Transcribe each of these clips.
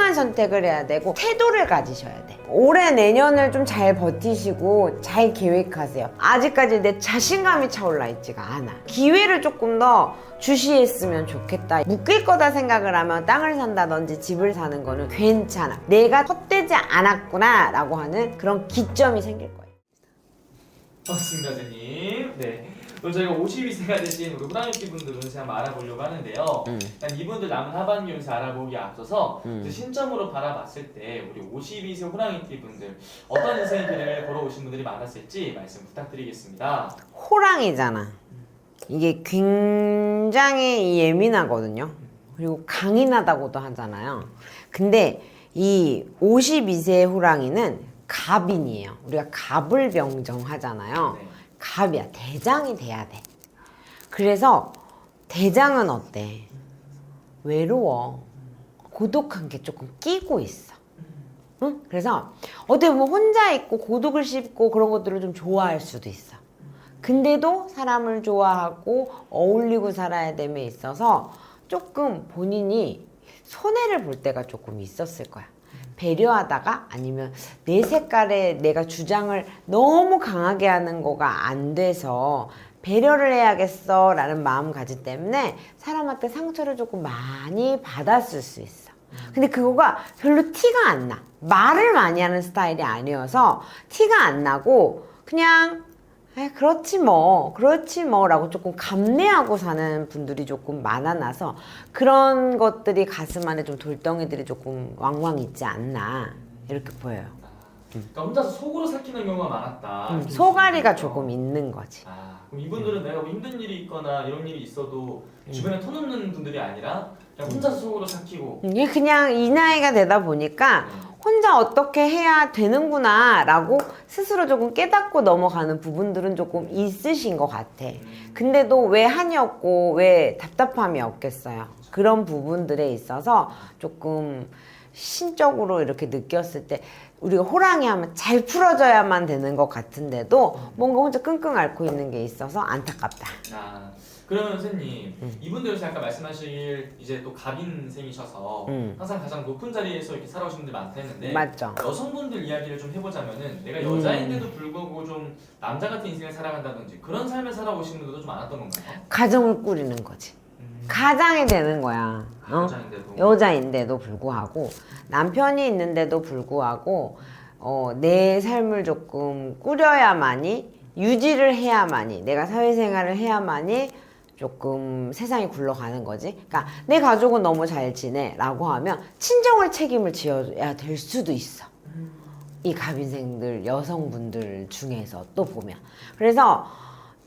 현명한 선택을 해야 되고 태도를 가지셔야 돼. 올해 내년을 좀 잘 버티시고 잘 계획하세요. 아직까지 내 자신감이 차올라 있지가 않아. 기회를 조금 더 주시했으면 좋겠다. 묶일 거다 생각을 하면 땅을 산다든지 집을 사는 거는 괜찮아. 내가 헛되지 않았구나 라고 하는 그런 기점이 생길 거예요. 반갑습니다, 선생님. 네. 오늘 저희가 52세가 되신 우리 호랑이띠 분들은 제가 한번 알아보려고 하는데요. 일단 이분들 남은 하반기 운세 알아보기에 앞서서 그 신점으로 바라봤을 때 우리 52세 호랑이띠 분들 어떤 인생의 길을 걸어오신 분들이 많았을지 말씀 부탁드리겠습니다. 호랑이잖아. 이게 굉장히 예민하거든요. 그리고 강인하다고도 하잖아요. 근데 이 52세 호랑이는 갑인이에요. 우리가 갑을병정 하잖아요. 네. 갑이야. 대장이 돼야 돼. 그래서 대장은 어때? 외로워. 고독한 게 조금 끼고 있어. 응? 그래서 어떻게 보면 혼자 있고 고독을 씹고 그런 것들을 좀 좋아할 수도 있어. 근데도 사람을 좋아하고 어울리고 살아야 됨에 있어서 조금 본인이 손해를 볼 때가 조금 있었을 거야. 배려하다가 아니면 내 색깔에 내가 주장을 너무 강하게 하는 거가 안 돼서 배려를 해야겠어 라는 마음가짐 때문에 사람한테 상처를 조금 많이 받았을 수 있어. 근데 그거가 별로 티가 안 나. 말을 많이 하는 스타일이 아니어서 티가 안 나고 그냥 그렇지 뭐 라고 조금 감내하고 사는 분들이 조금 많아나서 그런 것들이 가슴 안에 좀 돌덩이들이 조금 왕왕 있지 않나 이렇게 보여요. 그러니까 혼자서 속으로 삭히는 경우가 많았다. 소가리가 조금 있는 거지. 그럼 이분들은 내가 뭐 힘든 일이 있거나 이런 일이 있어도 주변에 터놓는 분들이 아니라 그냥 혼자서 속으로 삭히고 이게 그냥 이 나이가 되다 보니까 혼자 어떻게 해야 되는구나 라고 스스로 조금 깨닫고 넘어가는 부분들은 조금 있으신 것 같아. 근데도 왜 한이 없고 왜 답답함이 없겠어요. 그런 부분들에 있어서 조금 신적으로 이렇게 느꼈을 때 우리가 호랑이 하면 잘 풀어져야만 되는 것 같은데도 뭔가 혼자 끙끙 앓고 있는 게 있어서 안타깝다. 그러면 선생님 이분들은 아까 말씀하실 이제 또 갑인생이셔서 항상 가장 높은 자리에서 이렇게 살아오신 분들이 많다 했는데 맞죠. 여성분들 이야기를 좀 해보자면은 내가 여자인데도 불구하고 좀 남자 같은 인생을 살아간다든지 그런 삶을 살아오신 분들도 좀 많았던 건가요? 가정을 꾸리는 거지. 가장이 되는 거야. 여자인데도 불구하고 남편이 있는데도 불구하고 내 삶을 조금 꾸려야만이 유지를 해야만이 내가 사회생활을 해야만이 조금 세상이 굴러가는 거지. 그러니까 내 가족은 너무 잘 지내 라고 하면 친정을 책임을 지어야 될 수도 있어. 이 갑인생들 여성분들 중에서 또 보면 그래서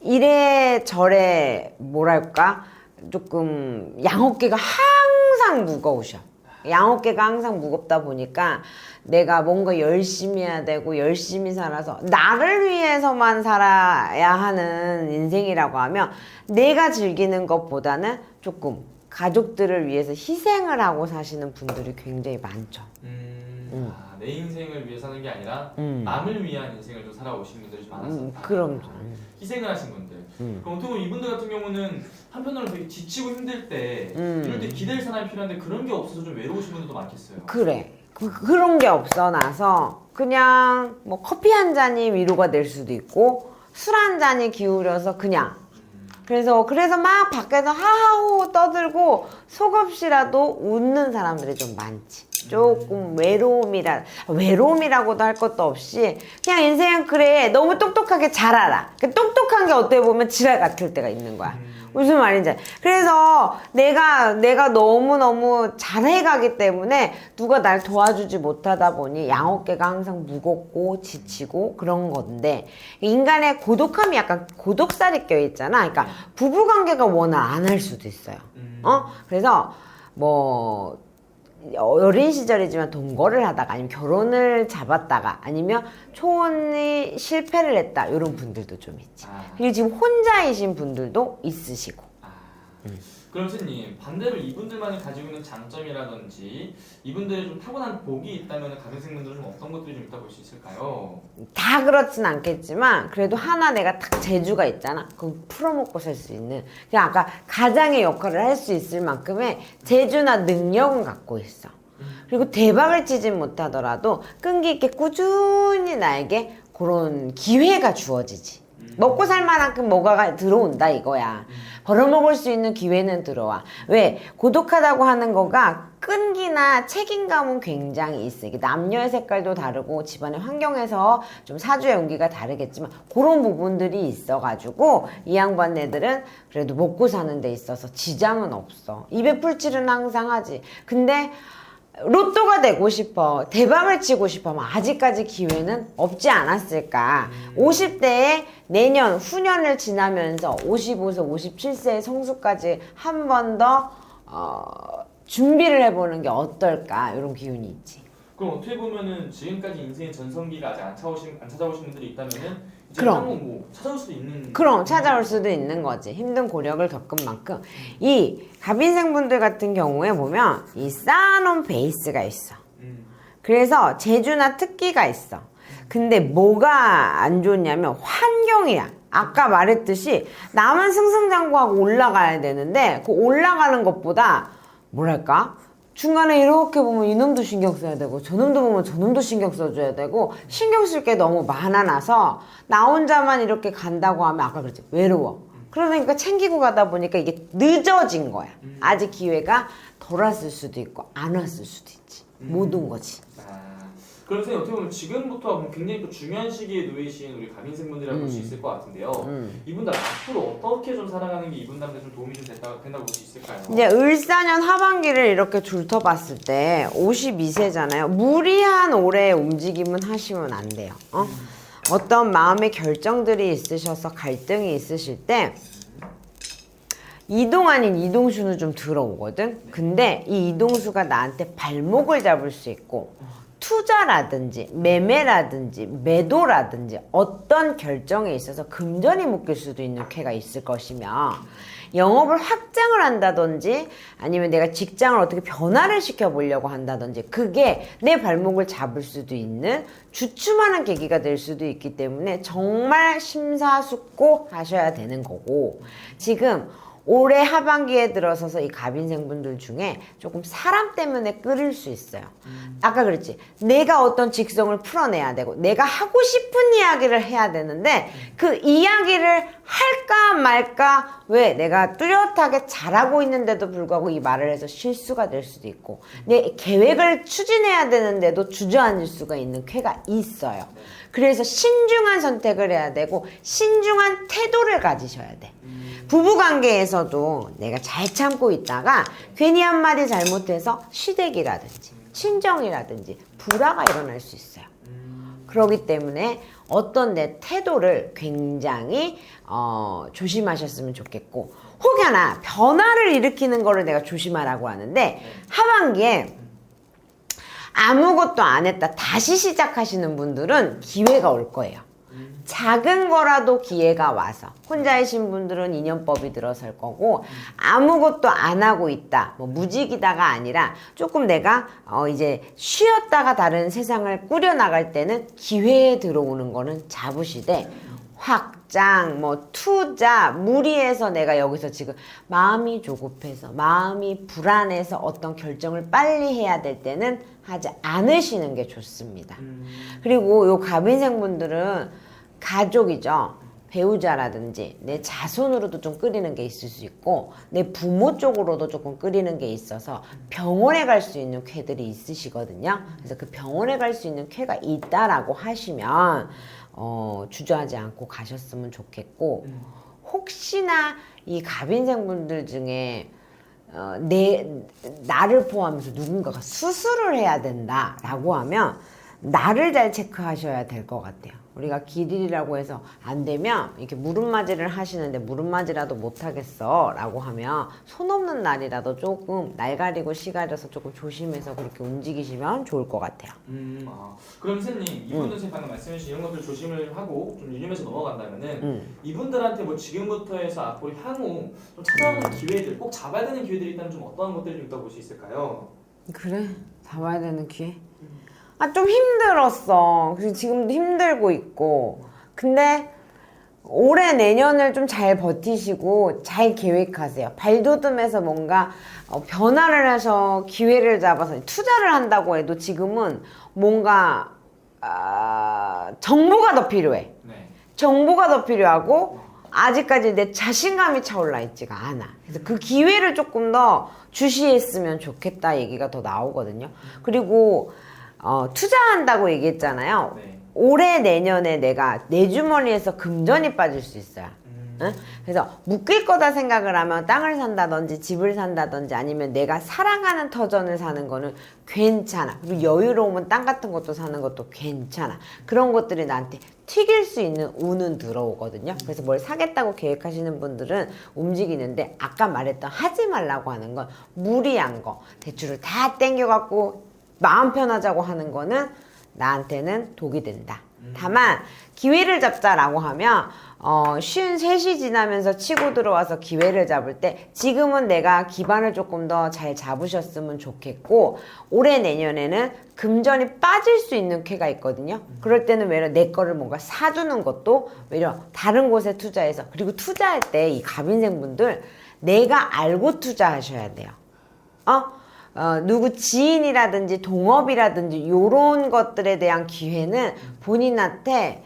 이래저래 뭐랄까 조금 양어깨가 항상 무거우셔. 양어깨가 항상 무겁다 보니까 내가 뭔가 열심히 해야 되고 열심히 살아서 나를 위해서만 살아야 하는 인생이라고 하면 내가 즐기는 것보다는 조금 가족들을 위해서 희생을 하고 사시는 분들이 굉장히 많죠. 내 인생을 위해 사는 게 아니라 남을 위한 인생을 좀 살아오신 분들이 좀 많았었다. 그럼 희생을 하신 분들. 그럼 어떻게 보면 이분들 같은 경우는 한편으로 되게 지치고 힘들 때 이럴 때 기댈 사람이 필요한데 그런 게 없어서 좀 외로우신 분들도 많겠어요. 그래. 그런 게 없어 나서 그냥 뭐 커피 한 잔이 위로가 될 수도 있고 술 한 잔이 기울여서 그냥 그래서 막 밖에서 하하호 떠들고 속없이라도 웃는 사람들이 좀 많지. 조금 외로움이라고도 할 것도 없이 그냥 인생은 그래 너무 똑똑하게 잘 알아. 똑똑한 게 어떻게 보면 지랄 같을 때가 있는 거야. 무슨 말인지. 그래서 내가 너무너무 잘해가기 때문에 누가 날 도와주지 못하다 보니 양어깨가 항상 무겁고 지치고 그런 건데 인간의 고독함이 약간 고독살이 껴있잖아. 그러니까 부부관계가 워낙 안 할 수도 있어요. 그래서 뭐 어린 시절이지만 동거를 하다가 아니면 결혼을 잡았다가 아니면 초혼이 실패를 했다 이런 분들도 좀 있지. 그리고 지금 혼자이신 분들도 있으시고. 그럼 선생님 반대로 이분들만이 가지고 있는 장점이라든지 이분들의 좀 타고난 복이 있다면 가정생분들은 좀 어떤 것들이 좀 있다 볼 수 있을까요? 다 그렇진 않겠지만 그래도 하나 내가 딱 재주가 있잖아. 그럼 풀어먹고 살 수 있는 그냥 아까 가장의 역할을 할 수 있을 만큼의 재주나 능력은 갖고 있어. 그리고 대박을 치진 못하더라도 끈기 있게 꾸준히 나에게 그런 기회가 주어지지. 먹고 살 만큼 뭐가 들어온다 이거야. 벌어먹을 수 있는 기회는 들어와. 왜? 고독하다고 하는 거가 끈기나 책임감은 굉장히 있어. 이게 남녀의 색깔도 다르고 집안의 환경에서 좀 사주의 온기가 다르겠지만 그런 부분들이 있어가지고 이 양반 애들은 그래도 먹고 사는 데 있어서 지장은 없어. 입에 풀칠은 항상 하지. 근데 로또가 되고 싶어. 대박을 치고 싶어. 아직까지 기회는 없지 않았을까. 50대에 내년, 후년을 지나면서 55세, 57세의 성수까지 한 번 더 준비를 해보는 게 어떨까. 이런 기운이 있지. 그럼 어떻게 보면은 지금까지 인생의 전성기가 아직 안 찾아오신 분들이 있다면은 이제 그럼. 한번 뭐 찾아올 수도 있는. 그럼 찾아올 수도 있는 거지. 힘든 고력을 겪은 만큼. 이 갑인생분들 같은 경우에 보면 이 쌓아놓은 베이스가 있어. 그래서 재주나 특기가 있어. 근데 뭐가 안 좋냐면 환경이야. 아까 말했듯이 남은 승승장구하고 올라가야 되는데 그 올라가는 것보다 뭐랄까? 중간에 이렇게 보면 이놈도 신경 써야 되고 저놈도 보면 저놈도 신경 써줘야 되고 신경 쓸 게 너무 많아나서 나 혼자만 이렇게 간다고 하면 아까 그랬지 외로워. 그러니까 챙기고 가다 보니까 이게 늦어진 거야. 아직 기회가 덜 왔을 수도 있고 안 왔을 수도 있지. 못 온 거지. 그럼 선생님 어떻게 보면 지금부터 굉장히 또 중요한 시기에 놓이신 우리 갑인생분들이라고 볼 수 있을 것 같은데요. 이분들 앞으로 어떻게 좀 살아가는 게 이분들한테 좀 도움이 좀 된다고 볼 수 있을까요? 이제 을사년 하반기를 이렇게 둘러봤을 때 52세잖아요. 무리한 올해 움직임은 하시면 안 돼요. 어떤 마음의 결정들이 있으셔서 갈등이 있으실 때 이동 아닌 이동수는 좀 들어오거든. 근데 이 이동수가 나한테 발목을 잡을 수 있고 투자라든지 매매라든지 매도라든지 어떤 결정에 있어서 금전이 묶일 수도 있는 쾌가 있을 것이며 영업을 확장을 한다든지 아니면 내가 직장을 어떻게 변화를 시켜보려고 한다든지 그게 내 발목을 잡을 수도 있는 주춤하는 계기가 될 수도 있기 때문에 정말 심사숙고 하셔야 되는 거고 지금 올해 하반기에 들어서서 이 갑인생분들 중에 조금 사람 때문에 끓일 수 있어요. 아까 그랬지. 내가 어떤 직성을 풀어내야 되고 내가 하고 싶은 이야기를 해야 되는데 그 이야기를 할까 말까 왜 내가 뚜렷하게 잘하고 있는데도 불구하고 이 말을 해서 실수가 될 수도 있고 내 계획을 추진해야 되는데도 주저앉을 수가 있는 쾌가 있어요. 그래서 신중한 선택을 해야 되고 신중한 태도를 가지셔야 돼. 부부관계에서도 내가 잘 참고 있다가 괜히 한마디 잘못해서 시댁이라든지 친정이라든지 불화가 일어날 수 있어요. 그렇기 때문에 어떤 내 태도를 굉장히 조심하셨으면 좋겠고 혹여나 변화를 일으키는 거를 내가 조심하라고 하는데 하반기에 아무것도 안 했다 다시 시작하시는 분들은 기회가 올 거예요. 작은 거라도 기회가 와서 혼자이신 분들은 인연법이 들어설 거고 아무것도 안 하고 있다 뭐 무직이다가 아니라 조금 내가 이제 쉬었다가 다른 세상을 꾸려나갈 때는 기회에 들어오는 거는 잡으시되 확장 뭐 투자 무리해서 내가 여기서 지금 마음이 조급해서 마음이 불안해서 어떤 결정을 빨리 해야 될 때는 하지 않으시는 게 좋습니다. 그리고 요 갑인생분들은 가족이죠. 배우자라든지 내 자손으로도 좀 끓이는 게 있을 수 있고 내 부모 쪽으로도 조금 끓이는 게 있어서 병원에 갈 수 있는 쾌들이 있으시거든요. 그래서 그 병원에 갈 수 있는 쾌가 있다라고 하시면 주저하지 않고 가셨으면 좋겠고 혹시나 이 갑인생분들 중에 나를 포함해서 누군가가 수술을 해야 된다라고 하면 나를 잘 체크하셔야 될 것 같아요. 우리가 길일이라고 해서 안 되면 이렇게 무릎맞이를 하시는데 무릎맞이라도 못하겠어 라고 하면 손 없는 날이라도 조금 날 가리고 시 가려서 조금 조심해서 그렇게 움직이시면 좋을 것 같아요. 그럼 선생님 이분들 지금 방금 말씀해주신 이런 것들 조심을 하고 좀 유념해서 넘어간다면은 이분들한테 뭐 지금부터 해서 앞으로 향후 좀 찾아오는 기회들 꼭 잡아야 되는 기회들이 있다면 좀 어떤 것들이 좀 있다고 볼 수 있을까요? 그래? 잡아야 되는 기회? 좀 힘들었어. 그래서 지금도 힘들고 있고. 근데 올해 내년을 좀 잘 버티시고 잘 계획하세요. 발돋움해서 뭔가 변화를 해서 기회를 잡아서 투자를 한다고 해도 지금은 뭔가 정보가 더 필요해. 네. 정보가 더 필요하고 아직까지 내 자신감이 차올라 있지가 않아. 그래서 그 기회를 조금 더 주시했으면 좋겠다 얘기가 더 나오거든요. 그리고 투자한다고 얘기했잖아요. 네. 올해 내년에 내가 내 주머니에서 금전이 빠질 수 있어요. 응? 그래서 묶일 거다 생각을 하면 땅을 산다든지 집을 산다든지 아니면 내가 사랑하는 터전을 사는 거는 괜찮아. 그리고 여유로우면 땅 같은 것도 사는 것도 괜찮아. 그런 것들이 나한테 튀길 수 있는 운은 들어오거든요. 그래서 뭘 사겠다고 계획하시는 분들은 움직이는데 아까 말했던 하지 말라고 하는 건 무리한 거, 대출을 다 땡겨갖고 마음 편하자고 하는 거는 나한테는 독이 된다. 다만 기회를 잡자라고 하면 53시 지나면서 치고 들어와서 기회를 잡을 때 지금은 내가 기반을 조금 더 잘 잡으셨으면 좋겠고 올해 내년에는 금전이 빠질 수 있는 쾌가 있거든요. 그럴 때는 외려 내 거를 뭔가 사주는 것도 외려 다른 곳에 투자해서 그리고 투자할 때 이 갑인생분들 내가 알고 투자하셔야 돼요. 누구 지인이라든지 동업이라든지 요런 것들에 대한 기회는 본인한테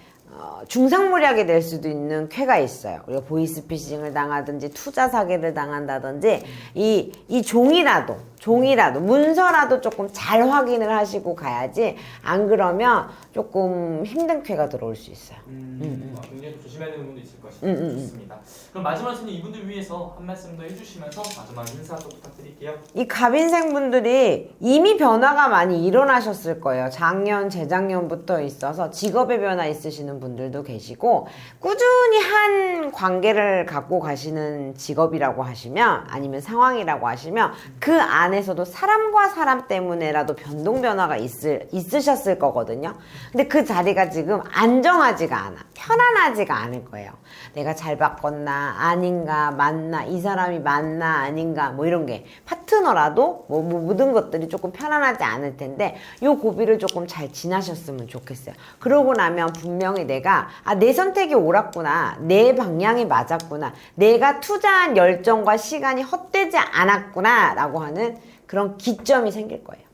중상모략이 될 수도 있는 쾌가 있어요. 우리가 보이스피싱을 당하든지 투자 사기를 당한다든지 이 종이라도 문서라도 조금 잘 확인을 하시고 가야지 안 그러면 조금 힘든 쾌가 들어올 수 있어요. 굉장히 조심해야 되는 분도 있을 것입니다. 좋습니다. 그럼 마지막으로 이분들 위해서 한 말씀 더 해주시면서 마지막 인사 또 부탁드릴게요. 이 갑인생분들이 이미 변화가 많이 일어나셨을 거예요. 작년, 재작년부터 있어서 직업의 변화 있으시는 분들도 계시고 꾸준히 한 관계를 갖고 가시는 직업이라고 하시면 아니면 상황이라고 하시면 그 안에서도 사람과 사람 때문에라도 변동 변화가 있으셨을 거거든요. 근데 그 자리가 지금 안정하지가 않아. 편안하지가 않을 거예요. 내가 잘 바꿨나 아닌가 맞나 이 사람이 맞나 아닌가 뭐 이런 게 파트너라도 뭐 모든 것들이 조금 편안하지 않을 텐데 요 고비를 조금 잘 지나셨으면 좋겠어요. 그러고 나면 분명히 내가 내 선택이 옳았구나 내 방향이 맞았구나 내가 투자한 열정과 시간이 헛되지 않았구나 라고 하는 그런 기점이 생길 거예요.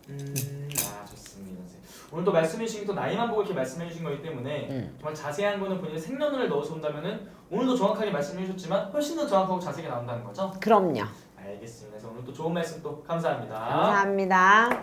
좋습니다. 오늘 또 말씀해 주신 또 나이만 보고 이렇게 말씀해 주신 거기 때문에 정말 자세한 거는 본인의 생년월일 넣어서 본다면은 오늘도 정확하게 말씀해 주셨지만 훨씬 더 정확하고 자세하게 나온다는 거죠? 그럼요. 알겠습니다. 그래서 오늘 또 좋은 말씀 또 감사합니다. 감사합니다.